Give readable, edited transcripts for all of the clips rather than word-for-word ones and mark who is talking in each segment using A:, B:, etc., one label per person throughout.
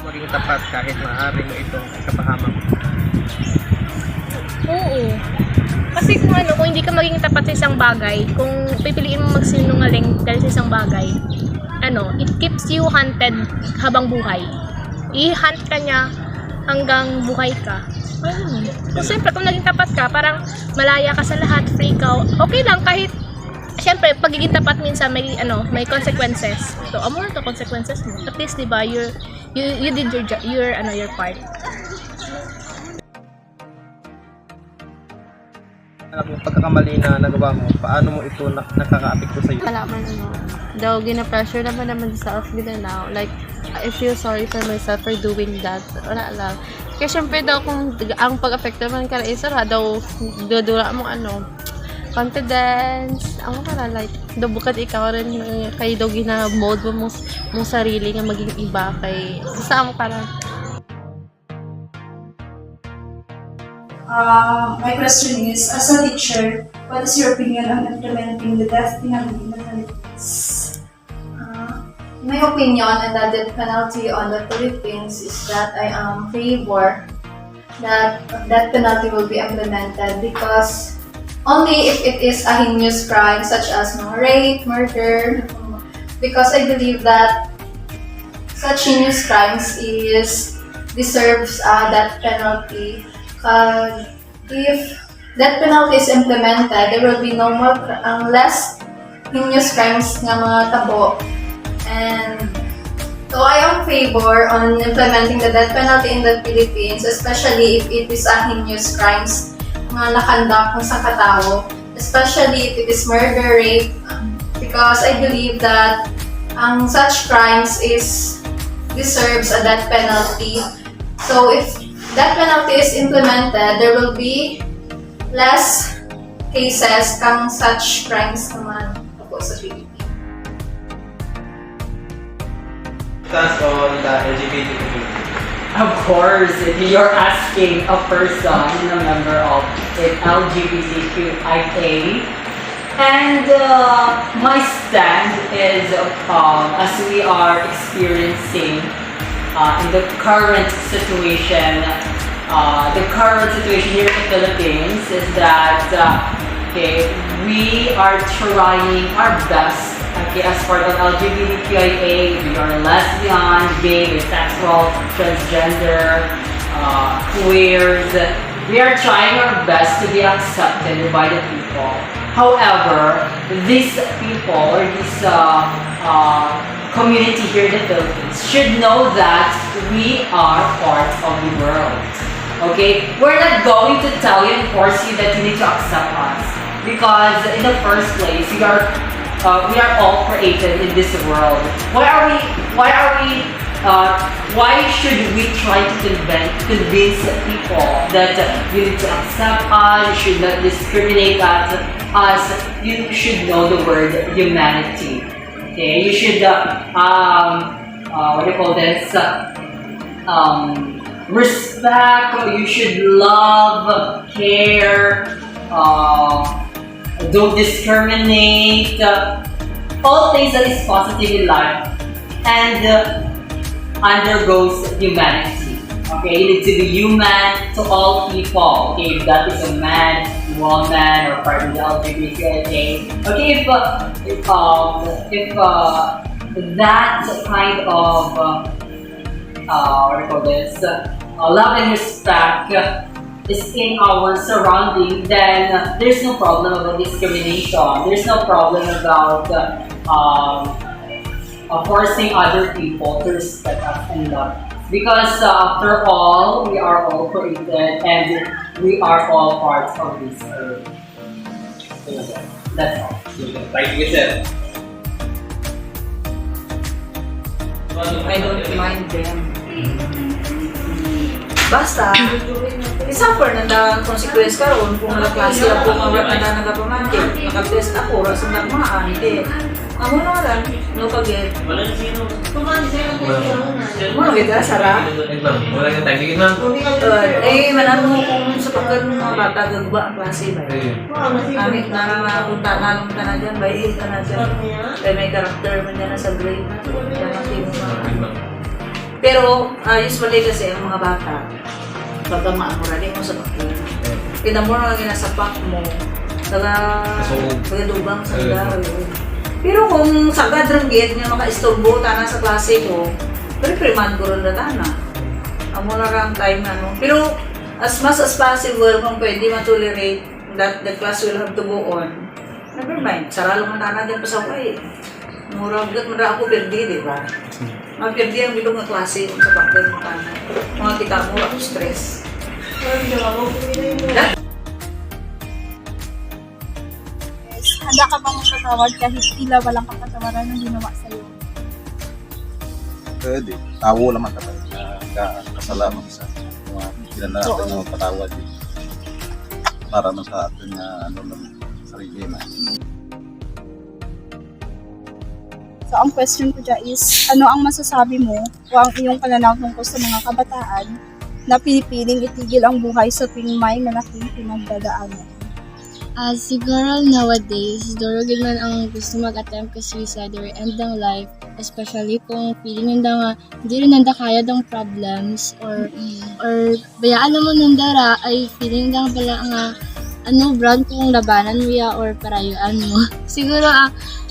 A: maging tapat kahit maaari mo itong kapahamak.
B: Oo. Kasi kung hindi ka maging tapat sa isang bagay, kung pipiliin mo magsinungaling dahil sa isang bagay, it keeps you hunted habang buhay. I-hunt ka niya hanggang buhay ka. Kung siyempre, kung naging tapat ka, parang malaya ka sa lahat, free ka, okay lang kahit siyempre, pagiging tapat minsan may consequences. So, amo na to consequences mo. At least, 'di ba, you did your part.
A: Alam mo, pagkakamali na nagawa mo, paano mo ito nakaka-apekto sa iyo?
C: Wala man Daw gina-pressure naman sa self now. Like, I feel sorry for myself for doing that. Wala lang. Kasi syempre daw kung ang pag-affect naman ka na isa daw dudura mo confidence. Ang like, daw bukat ikaw rin kay daw gina-mold mo mong sarili nga maging iba kay basta mo parang
D: my question is, as a teacher, what is your opinion on implementing the death penalty in the Philippines?
E: My opinion on the death penalty on the Philippines is that I am favor that death penalty will be implemented because only if it is a heinous crime such as rape, murder, because I believe that such heinous crimes deserves a death penalty. If death penalty is implemented, there will be no more less heinous crimes nga mga tabo. And so I am favor on implementing the death penalty in the Philippines, especially if it is a heinous crimes nga nakandak kung sa katao, especially if it is murder, rape, because I believe that such crimes deserves a death penalty. So if death penalty is implemented, there will be less cases kang such crimes naman po sa Philippines.
A: On the LGBT community.
F: Of course, if you're asking a person, a member of the LGBTQIA, and my stand is, as we are experiencing in the current situation here in the Philippines is that we are trying our best. As part of LGBTQIA, we are lesbian, gay, bisexual, transgender, queers. We are trying our best to be accepted by the people. However, these people or this community here in the Philippines should know that we are part of the world. Okay? We're not going to tell you and force you that you need to accept us. Because in the first place, we are all created in this world. Why should we try to convince people that you need to accept us, you should not discriminate us? You should know the word humanity. Okay, you should respect. You should love, care. Don't discriminate, all things that is positive in life and undergoes humanity. Okay, you need to be human to all people. Okay, if that is a man, woman, or part of the LGBTQIA. Okay, if that kind of love and respect is in our surrounding, then there's no problem about discrimination. There's no problem about forcing other people to respect us and love us. Because after all, we are all created and we are all parts of this earth. That's all.
A: Thank you, sir.
G: I don't mind them. Basta, isuffer na na consequence karon kung nakaklase ako nga na nagapamantin, nakatest ako, rasan na maan, hindi. Amo na lang, no pag-get. Mo gid sara.
A: Wala yung time digit, ma'am.
G: Manan mo kung sa pagkan mga bata gagba ang klase ba. Amit na punta na ka na dyan, bay ka na dyan. Kaya may karakter man yan sa grade. Kaya natin mo Pero usually kasi ang mga bata, pagka maamura din mo sa bakit. Pinamura nga ginasapak mo, taga-dubang sa gawin. Pero kung sagad ranggit nga maka-istorbo tana sa klase ko, pero priman ko rin na tana. Amo na lang time na no. Pero as much as possible, kung pwede matolerate that the class will have to go on, never mind, saralo man tana din pa sa way. Mura, bigat man ako perdi, di ba? Magperdi ang bilog ng klase kung sa bakit mo tana. Mga kita mo, ako stress.
D: Handa ka bang magpatawad kahit tila walang kapatawaran ng ginawa sa'yo?
H: Pwede. Tawo naman kapag kasalamat sa mga ilan na natin na magpatawad. Para na sa atin na sarili na.
D: So, ang question ko dyan is, ano ang masasabi mo o ang iyong pananaw tungkol sa mga kabataan na pinipiling itigil ang buhay sa tuwing may malaking pinagdadaanan?
I: Siguro nowadays, durugin man ang gusto mag-attempt ka suicide or end ng life, especially kung feeling nanda nga hindi rin nanda kaya ng problems or bayaan naman nanda ay feeling nanda pala nga brand kung labanan mo ya or parayuan mo. Siguro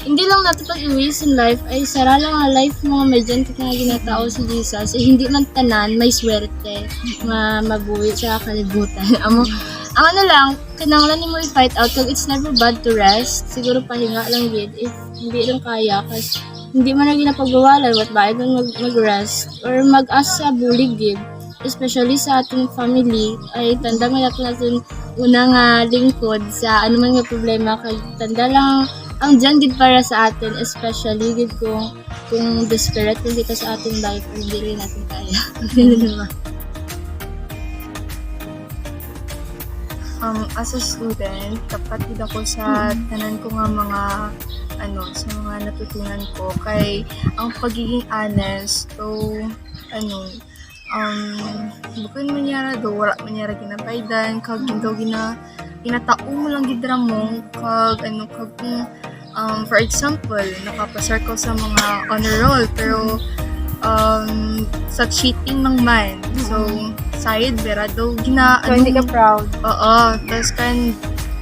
I: hindi lang natin pag-iwis in life ay sara lang ang life mo medyan ka nga ginatao si Jesus hindi man tanan may swerte mabuhi sa kalibutan. Ang lang, kinanglan mo i-fight out kung it's never bad to rest. Siguro pahinga lang yun if hindi lang kaya kasi hindi man na ginapagbawalan what ba lang mag-rest or mag-ask sa bulig yun. Especially sa ating family ay tanda mo natin unang lingkod sa ano man nga problema kay tanda lang ang dyan din para sa atin especially gid kung desperate kung kita sa ating life or hindi rin natin kaya. Diba?
C: As a student, kapatid ako sa tanan ko nga mga sa mga natutunan ko kay ang pagiging honest bukod manyara do wala manyara ginapaydan kag daw ginatao mo lang gidra mo kag for example nakapasar ko sa mga honor roll pero sa cheating ng man so side vera daw
D: So, hindi ka proud?
C: oo tapos kan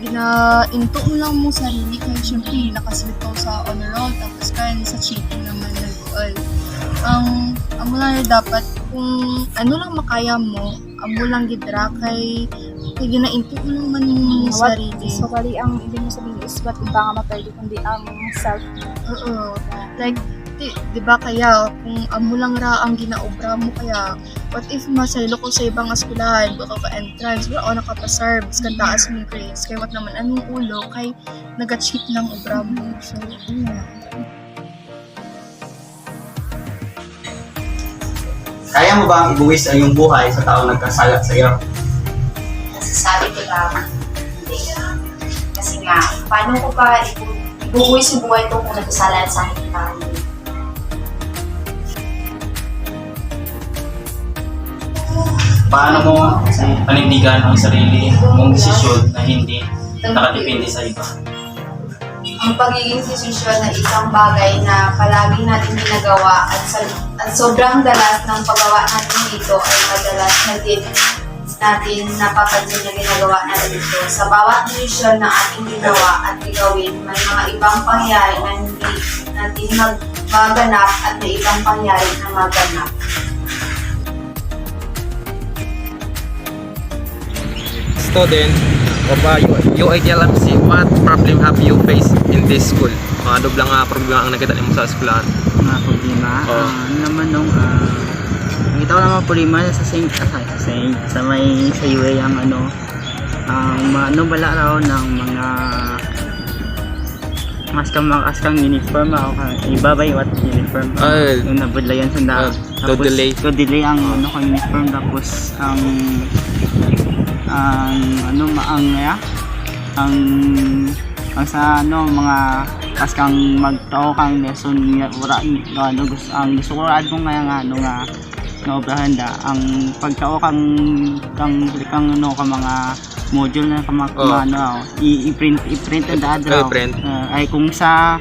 C: gina-into mo lang mo sarili kaya syempre nakaslip ko sa honor roll tapos kan sa cheating naman nag-all amo lang dapat kung ano lang makaya mo amo lang gidra kay gina-into mo lang man mo sarili
D: So, bali ang ibig mo sabihin is what iba nga mapwede kundi ang self.
C: oo like di ba kaya kung amo lang ra ang ginaobra mo kaya what if masaylo ko sa ibang eskwelahan baka ka entrance wala ako nakapasar bis kan taas mong grades kaya what naman anong ulo kay nag-cheat ng obra mo so
J: Kaya mo bang ibuwis ang iyong buhay sa taong nagkasala sa iyo?
K: Nasasabi ko lang, hindi. Kasi nga, paano ko pa ibubuwis yung buhay ko kung nagkasala sa akin tayo?
J: Paano mo panindigan ang sarili mong desisyon na hindi nakadepende sa iba?
K: Ang pagiging desisyon na isang bagay na palagi natin ginagawa at sobrang dalas ng paggawa natin dito ay madalas na din natin napapansin na ginagawa natin dito. Sa bawat desisyon na ating ginawa at gagawin, may mga ibang pangyayari na hindi natin maganap at may ibang pangyayari na maganap.
A: Student of UITLMC, what problem have you faced in this school? Ano lang problema ang nakita mo sa eskwelahan?
L: Mga problema? Naman nung nakita ko naman problema sa may sa UA ang bala raw ng mga maskang uniform ako ibabay what uniform yung nabudlayan sa
A: to delay
L: ang uniform tapos ang sa mga kang magtao kang lesson gusto ko ad mo nga naobrahan da ang pagtao kang mga module na i-print ang daad raw ay kung sa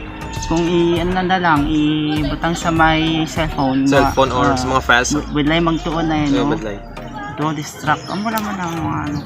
L: kung ano na lang, ibutang sa may cellphone.
A: Cellphone or sa mga files.
L: Budlay magtuon na yun, no?
A: Badlay.
L: Do distract. Amo naman ang mga ano.